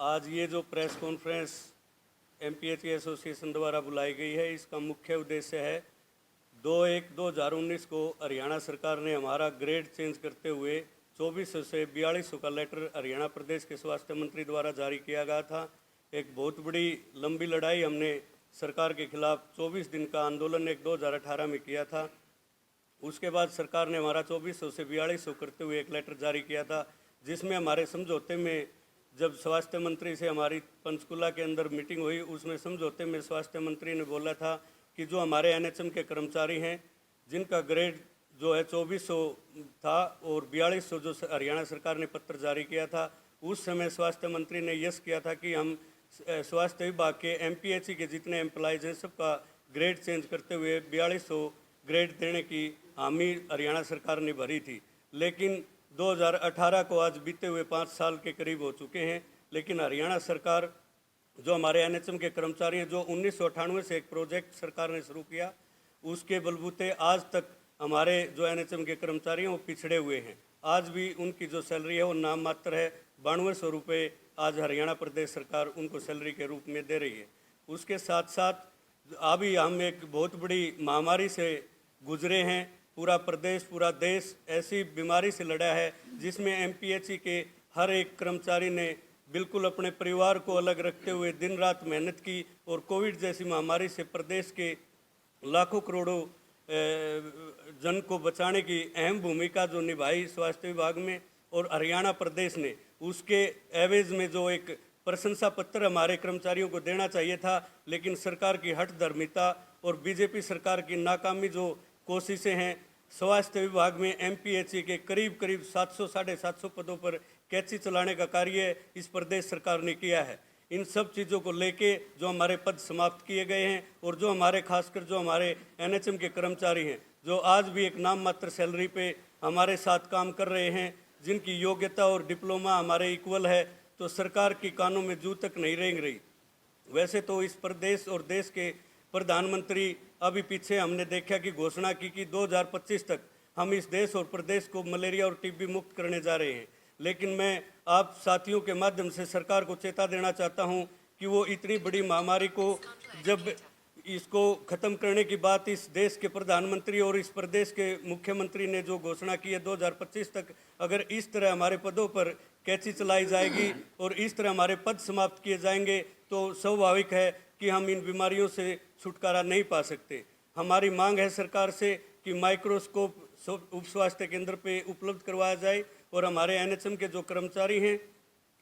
आज ये जो प्रेस कॉन्फ्रेंस एमपीएचई एसोसिएशन द्वारा बुलाई गई है, इसका मुख्य उद्देश्य है 2/1/2019 को हरियाणा सरकार ने हमारा ग्रेड चेंज करते हुए 2400 से 4200 का लेटर हरियाणा प्रदेश के स्वास्थ्य मंत्री द्वारा जारी किया गया था। एक बहुत बड़ी लंबी लड़ाई हमने सरकार के खिलाफ 24 दिन का आंदोलन एक 2018 में किया था। उसके बाद सरकार ने हमारा 2400 से 4200 करते हुए एक लेटर जारी किया था, जिसमें हमारे समझौते में जब स्वास्थ्य मंत्री से हमारी पंचकुला के अंदर मीटिंग हुई, उसमें समझौते में स्वास्थ्य मंत्री ने बोला था कि जो हमारे एनएचएम के कर्मचारी हैं जिनका ग्रेड जो है 2400 था और 4200 जो हरियाणा सरकार ने पत्र जारी किया था, उस समय स्वास्थ्य मंत्री ने यस किया था कि हम स्वास्थ्य विभाग के एमपीएचई के जितने एम्प्लॉयज़ हैं सबका ग्रेड चेंज करते हुए 4200 ग्रेड देने की हामी हरियाणा सरकार ने भरी थी। लेकिन 2018 को आज बीते हुए 5 साल के करीब हो चुके हैं, लेकिन हरियाणा सरकार जो हमारे एनएचएम के कर्मचारी हैं, जो 1998 से एक प्रोजेक्ट सरकार ने शुरू किया, उसके बलबूते आज तक हमारे जो एनएचएम के कर्मचारी हैं वो पिछड़े हुए हैं। आज भी उनकी जो सैलरी है वो नाम मात्र है। 9200 रुपये आज हरियाणा प्रदेश सरकार उनको सैलरी के रूप में दे रही है। उसके साथ साथ अभी हम एक बहुत बड़ी महामारी से गुजरे हैं। पूरा प्रदेश, पूरा देश ऐसी बीमारी से लड़ा है जिसमें एमपीएचई के हर एक कर्मचारी ने बिल्कुल अपने परिवार को अलग रखते हुए दिन रात मेहनत की और कोविड जैसी महामारी से प्रदेश के लाखों करोड़ों जन को बचाने की अहम भूमिका जो निभाई स्वास्थ्य विभाग में और हरियाणा प्रदेश ने, उसके एवज में जो एक प्रशंसा पत्र हमारे कर्मचारियों को देना चाहिए था, लेकिन सरकार की हठधर्मिता और बीजेपी सरकार की नाकामी जो कोशिशें हैं, स्वास्थ्य विभाग में एमपीएचई के करीब 700-750 पदों पर कैंची चलाने का कार्य इस प्रदेश सरकार ने किया है। इन सब चीज़ों को लेके जो हमारे पद समाप्त किए गए हैं और जो हमारे खासकर जो हमारे एनएचएम के कर्मचारी हैं जो आज भी एक नाम मात्र सैलरी पे हमारे साथ काम कर रहे हैं, जिनकी योग्यता और डिप्लोमा हमारे इक्वल है, तो सरकार की कानों में जू तक नहीं रेंग रही। वैसे तो इस प्रदेश और देश के प्रधानमंत्री अभी पीछे हमने देखा कि घोषणा की कि 2025 तक हम इस देश और प्रदेश को मलेरिया और टीबी मुक्त करने जा रहे हैं। लेकिन मैं आप साथियों के माध्यम से सरकार को चेता देना चाहता हूं कि वो इतनी बड़ी महामारी को जब इसको ख़त्म करने की बात इस देश के प्रधानमंत्री और इस प्रदेश के मुख्यमंत्री ने जो घोषणा की है 2025 तक, अगर इस तरह हमारे पदों पर कैंची चलाई जाएगी और इस तरह हमारे पद समाप्त किए जाएंगे तो स्वाभाविक है कि हम इन बीमारियों से छुटकारा नहीं पा सकते। हमारी मांग है सरकार से कि माइक्रोस्कोप उप स्वास्थ्य केंद्र पे उपलब्ध करवाया जाए और हमारे एनएचएम के जो कर्मचारी हैं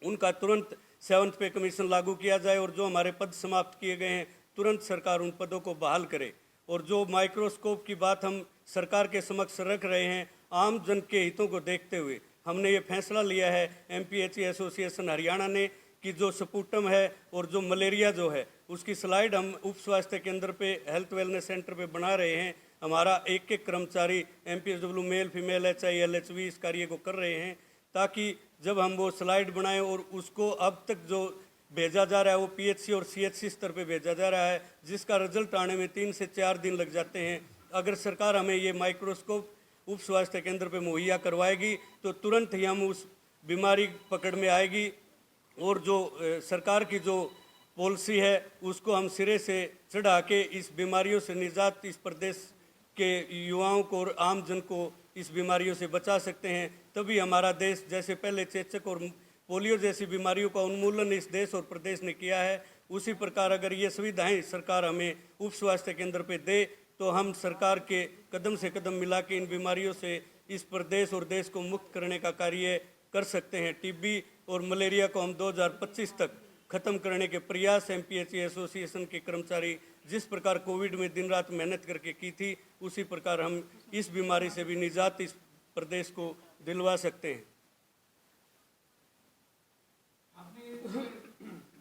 उनका तुरंत 7th पे कमीशन लागू किया जाए और जो हमारे पद समाप्त किए गए हैं तुरंत सरकार उन पदों को बहाल करे। और जो माइक्रोस्कोप की बात हम सरकार के समक्ष रख रहे हैं, आम जन के हितों को देखते हुए हमने ये फैसला लिया है एमपीएचई एसोसिएशन हरियाणा ने कि जो स्पुटम है और जो मलेरिया जो है उसकी स्लाइड हम उप स्वास्थ्य केंद्र पे हेल्थ वेलनेस सेंटर पे बना रहे हैं। हमारा एक एक कर्मचारी एमपीएसडब्ल्यू मेल फीमेल एचआई एलएचवी इस कार्य को कर रहे हैं, ताकि जब हम वो स्लाइड बनाएं और उसको अब तक जो भेजा जा रहा है वो पीएचसी और सीएचसी स्तर पे भेजा जा रहा है, जिसका रिजल्ट आने में 3 से 4 दिन लग जाते हैं। अगर सरकार हमें ये माइक्रोस्कोप उप स्वास्थ्य केंद्र पे मुहैया करवाएगी तो तुरंत ही हम उस बीमारी पकड़ में आएगी और जो सरकार की जो पॉलिसी है उसको हम सिरे से चढ़ा के इस बीमारियों से निजात इस प्रदेश के युवाओं को और आम जन को इस बीमारियों से बचा सकते हैं। तभी हमारा देश, जैसे पहले चेचक और पोलियो जैसी बीमारियों का उन्मूलन इस देश और प्रदेश ने किया है, उसी प्रकार अगर ये सुविधाएं सरकार हमें उप स्वास्थ्य केंद्र पे दे तो हम सरकार के कदम से कदम मिला के इन बीमारियों से इस प्रदेश और देश को मुक्त करने का कार्य कर सकते हैं। टीबी और मलेरिया को हम 2025 तक खत्म करने के प्रयास एमपीएचई एसोसिएशन के कर्मचारी जिस प्रकार कोविड में दिन रात मेहनत करके की थी, उसी प्रकार हम इस बीमारी से भी निजात इस प्रदेश को दिलवा सकते हैं। आपने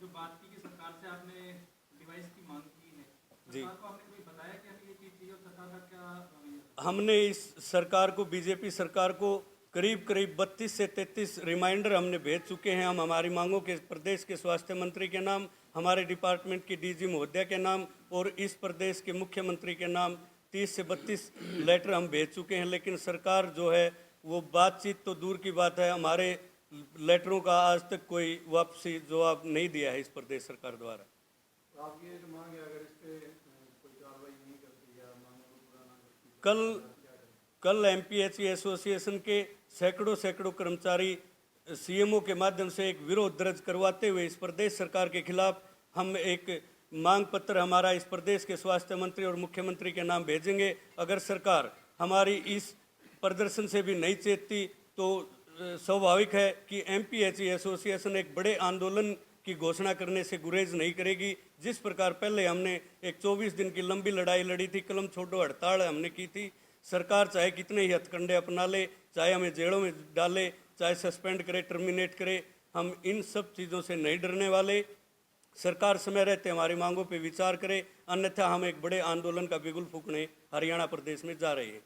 जो बात की कि सरकार से आपने डिवाइस की मांग की है, जी, सरकार को आपने कोई बताया कि हमें ये चीज़ चाहिए और सरकार का क्या रवैया? हमने इस सरकार को, बीजेपी सरकार को करीब 32 से 33 रिमाइंडर हमने भेज चुके हैं। हम हमारी मांगों के प्रदेश के स्वास्थ्य मंत्री के नाम, हमारे डिपार्टमेंट की डीजी महोदया के नाम और इस प्रदेश के मुख्यमंत्री के नाम 30 से 32 लेटर हम भेज चुके हैं। लेकिन सरकार जो है वो बातचीत तो दूर की बात है, हमारे लेटरों का आज तक कोई वापसी जवाब नहीं दिया है इस प्रदेश सरकार द्वारा। आपकी ये जो मांग है, अगर इस पे कोई कार्रवाई नहीं करती या मांगों को पूरा ना करती तो कल एमपीएचई एसोसिएशन के सैकड़ों कर्मचारी सीएमओ के माध्यम से एक विरोध दर्ज करवाते हुए इस प्रदेश सरकार के खिलाफ हम एक मांग पत्र हमारा इस प्रदेश के स्वास्थ्य मंत्री और मुख्यमंत्री के नाम भेजेंगे। अगर सरकार हमारी इस प्रदर्शन से भी नहीं चेतती तो स्वाभाविक है कि एमपीएचई एसोसिएशन एक बड़े आंदोलन की घोषणा करने से गुरेज नहीं करेगी। जिस प्रकार पहले हमने एक 24 दिन की लंबी लड़ाई लड़ी थी, कलम छोड़ो हड़ताल हमने की थी, सरकार चाहे कितने ही हथकंडे अपना ले, चाहे हमें जेलों में डाले, चाहे सस्पेंड करे, टर्मिनेट करे, हम इन सब चीज़ों से नहीं डरने वाले। सरकार समय रहते हमारी मांगों पे विचार करे, अन्यथा हम एक बड़े आंदोलन का बिगुल फूंकने हरियाणा प्रदेश में जा रहे हैं।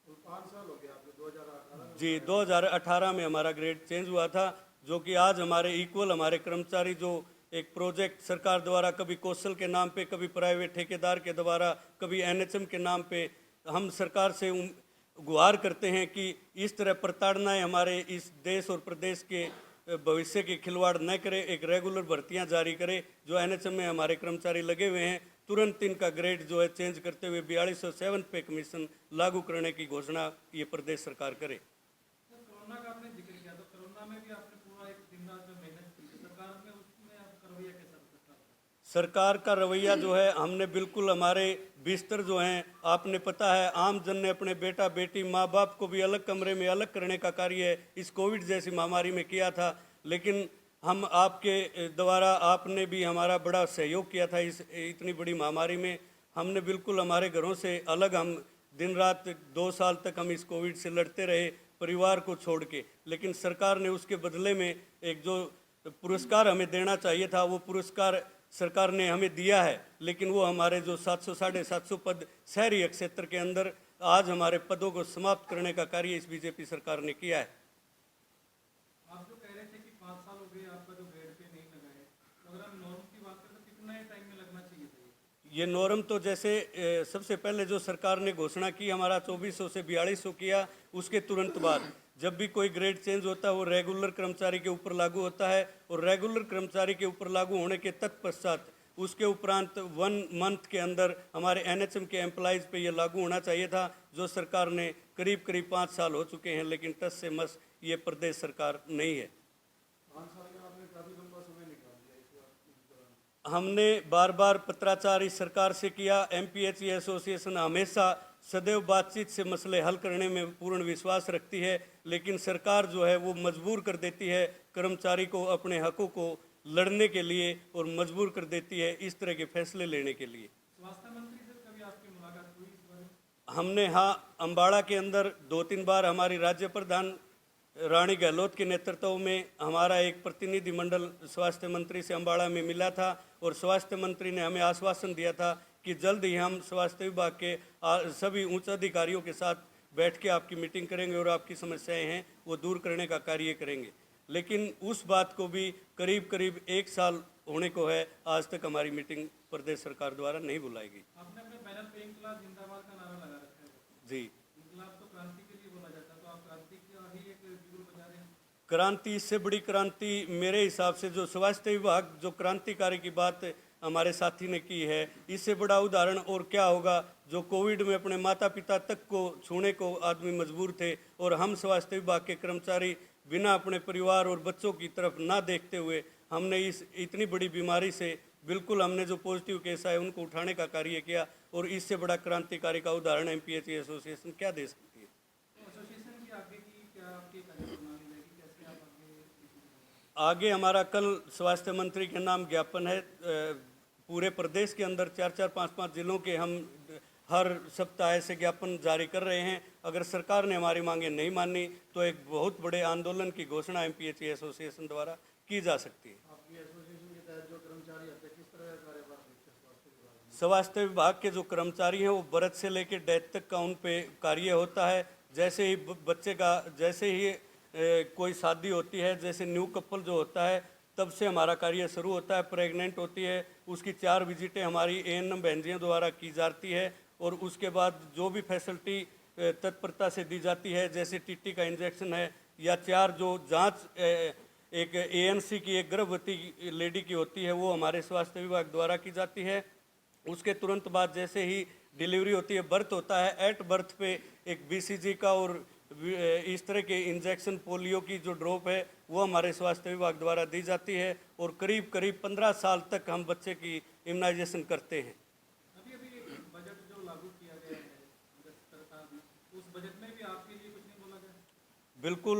5 साल हो गया आपको 2018 जी, 2018 में हमारा ग्रेड चेंज हुआ था, जो कि आज हमारे इक्वल हमारे कर्मचारी जो एक प्रोजेक्ट सरकार द्वारा कभी कौशल के नाम पे, कभी प्राइवेट ठेकेदार के द्वारा, कभी एनएचएम के नाम पे हम सरकार से गुहार करते हैं कि इस तरह प्रताड़नाएं हमारे इस देश और प्रदेश के भविष्य के खिलवाड़ न करे, एक रेगुलर भर्तियां जारी करे। जो एनएचएम में हमारे कर्मचारी लगे हुए हैं, तुरंत इनका ग्रेड जो है चेंज करते हुए 4207 पे कमीशन लागू करने की घोषणा ये प्रदेश सरकार करे। तो कोरोना का आपने जिक्र किया, तो कोरोना में भी आपने पूरा एक दिन रात में मेहनत की, तो सरकार में उसमें आपका रवैया कैसा रखा? सरकार का रवैया जो है, हमने बिल्कुल हमारे बिस्तर जो हैं, आपने पता है आम जन ने अपने बेटा बेटी माँ बाप को भी अलग कमरे में अलग करने का कार्य इस कोविड जैसी महामारी में किया था, लेकिन हम आपके द्वारा आपने भी हमारा बड़ा सहयोग किया था इस इतनी बड़ी महामारी में। हमने बिल्कुल हमारे घरों से अलग, हम दिन रात 2 साल तक हम इस कोविड से लड़ते रहे परिवार को छोड़ के, लेकिन सरकार ने उसके बदले में एक जो पुरस्कार हमें देना चाहिए था वो पुरस्कार सरकार ने हमें दिया है, लेकिन वो हमारे जो 700 750 पद शहरी क्षेत्र के अंदर आज हमारे पदों को समाप्त करने का कार्य इस बीजेपी सरकार ने किया है। आप जो कह रहे थे कि 5 साल हो गए आपका जो ग्रेड पे नहीं लगा है, तो अगर हम नॉर्म की बात करें तो कितना टाइम में लगना चाहिए था? ये नॉर्म तो जैसे सबसे पहले जो सरकार ने घोषणा की हमारा 2400 से 4200 किया, उसके तुरंत बाद जब भी कोई ग्रेड चेंज होता है वो रेगुलर कर्मचारी के ऊपर लागू होता है, और रेगुलर कर्मचारी के ऊपर लागू होने के तत्पश्चात उसके उपरांत 1 मंथ के अंदर हमारे एनएचएम के एम्प्लॉयज़ पे ये लागू होना चाहिए था, जो सरकार ने करीब 5 साल हो चुके हैं, लेकिन टस से मस ये प्रदेश सरकार नहीं है। 5 साल में आपने काफी लंबा समय निकाल दिया इस दौरान। हमने बार बार पत्राचार इस सरकार से किया। एमपीएचई एसोसिएशन हमेशा सदैव बातचीत से मसले हल करने में पूर्ण विश्वास रखती है, लेकिन सरकार जो है वो मजबूर कर देती है कर्मचारी को अपने हकों को लड़ने के लिए, और मजबूर कर देती है इस तरह के फैसले लेने के लिए। स्वास्थ्य मंत्री से कभी आपकी मुलाकात हुई इस बारे में? हमने अम्बाड़ा के अंदर 2-3 बार हमारी राज्य प्रधान रानी गहलोत के नेतृत्व में हमारा एक प्रतिनिधिमंडल स्वास्थ्य मंत्री से अम्बाड़ा में मिला था, और स्वास्थ्य मंत्री ने हमें आश्वासन दिया था कि जल्द ही हम स्वास्थ्य विभाग के सभी उच्च अधिकारियों के साथ बैठ के आपकी मीटिंग करेंगे और आपकी समस्याएं हैं वो दूर करने का कार्य करेंगे। लेकिन उस बात को भी करीब 1 साल होने को है, आज तक हमारी मीटिंग प्रदेश सरकार द्वारा नहीं बुलाएगी। आपने अपने बैनर पे इंकलाब जिंदाबाद का नारा लगा रखा है। जी, इंकलाब तो क्रांति के लिए बोला जाता है, तो आप क्रांति का ही एक बिगुल बजा रहे हैं। क्रांति, इससे बड़ी क्रांति मेरे हिसाब से जो स्वास्थ्य विभाग जो क्रांतिकारी की बात हमारे साथी ने की है, इससे बड़ा उदाहरण और क्या होगा। जो कोविड में अपने माता पिता तक को छूने को आदमी मजबूर थे, और हम स्वास्थ्य विभाग के कर्मचारी बिना अपने परिवार और बच्चों की तरफ ना देखते हुए हमने इस इतनी बड़ी बीमारी से बिल्कुल हमने जो पॉजिटिव केस आए उनको उठाने का कार्य किया, और इससे बड़ा क्रांतिकारी का उदाहरण एमपीएचई एसोसिएशन क्या दे सकती है। तो एसोसिएशन की आगे की क्या आपकी कार्यप्रणाली रहेगी, कैसे आप आगे हमारा कल स्वास्थ्य मंत्री के नाम ज्ञापन है। पूरे प्रदेश के अंदर 4-4, 5-5 जिलों के हम हर सप्ताह ऐसे ज्ञापन जारी कर रहे हैं। अगर सरकार ने हमारी मांगें नहीं मानी तो एक बहुत बड़े आंदोलन की घोषणा एमपीएचई एसोसिएशन द्वारा की जा सकती है। आपकी एसोसिएशन के तहत जो कर्मचारी आते हैं किस तरह का कार्यभार देखते हैं स्वास्थ्य विभाग में? स्वास्थ्य विभाग के जो कर्मचारी हैं वो बरत से लेकर डेथ तक का उन पे कार्य होता है। जैसे ही बच्चे का जैसे ही कोई शादी होती है, जैसे न्यू कपल जो होता है, तब से हमारा कार्य शुरू होता है। प्रेग्नेंट होती है उसकी 4 विजिटें हमारी एएनएम बहनजियों द्वारा की जाती है, और उसके बाद जो भी फैसिलिटी तत्परता से दी जाती है, जैसे टीटी का इंजेक्शन है, या 4 जो जांच एक ANC की एक गर्भवती लेडी की होती है वो हमारे स्वास्थ्य विभाग द्वारा की जाती है। उसके तुरंत बाद जैसे ही डिलीवरी होती है, बर्थ होता है, एट बर्थ पे एक BCG का और इस तरह के इंजेक्शन पोलियो की जो ड्रॉप है वो हमारे स्वास्थ्य विभाग द्वारा दी जाती है और करीब 15 साल तक हम बच्चे की इम्यूनाइजेशन करते हैं। अभी एक बजट जो लागू किया गया है सरकार ने, उस बजट में भी आपके लिए कुछ नहीं बोला गया? बिल्कुल,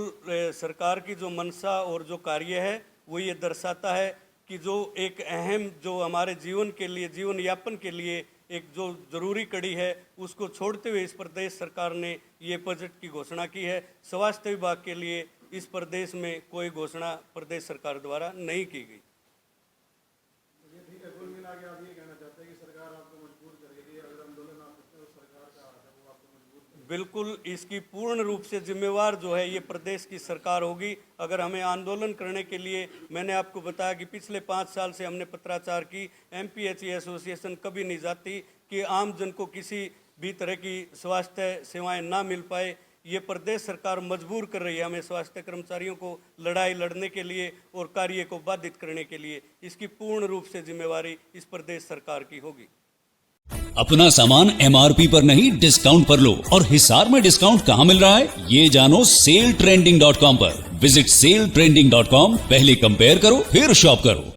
सरकार की जो मंशा और जो कार्य है वो ये दर्शाता है कि जो एक अहम जो हमारे जीवन के लिए, जीवन यापन के लिए एक जो जरूरी कड़ी है उसको छोड़ते हुए इस प्रदेश सरकार ने ये बजट की घोषणा की है। स्वास्थ्य विभाग के लिए इस प्रदेश में कोई घोषणा प्रदेश सरकार द्वारा नहीं की गई। ये ठीक है, कुल मिला के आप ये कहना चाहते हैं कि सरकार आपको मजबूर करेगी, अगर आंदोलन आप करते हो सरकार का है वो आपको मजबूर करेगी? बिल्कुल, इसकी पूर्ण रूप से जिम्मेवार जो है ये प्रदेश की सरकार होगी। अगर हमें आंदोलन करने के लिए, मैंने आपको बताया कि पिछले 5 साल से हमने पत्राचार की, MPHE एसोसिएशन कभी नहीं जाती कि आम जन को किसी भी तरह की स्वास्थ्य सेवाएं ना मिल पाए। ये प्रदेश सरकार मजबूर कर रही है हमें स्वास्थ्य कर्मचारियों को लड़ाई लड़ने के लिए और कार्य को बाधित करने के लिए। इसकी पूर्ण रूप से जिम्मेवारी इस प्रदेश सरकार की होगी। अपना सामान MRP पर नहीं डिस्काउंट पर लो। और हिसार में डिस्काउंट कहाँ मिल रहा है ये जानो SaleTrending.com पर। विजिट SaleTrending.com, पहले कंपेयर करो फिर शॉप करो।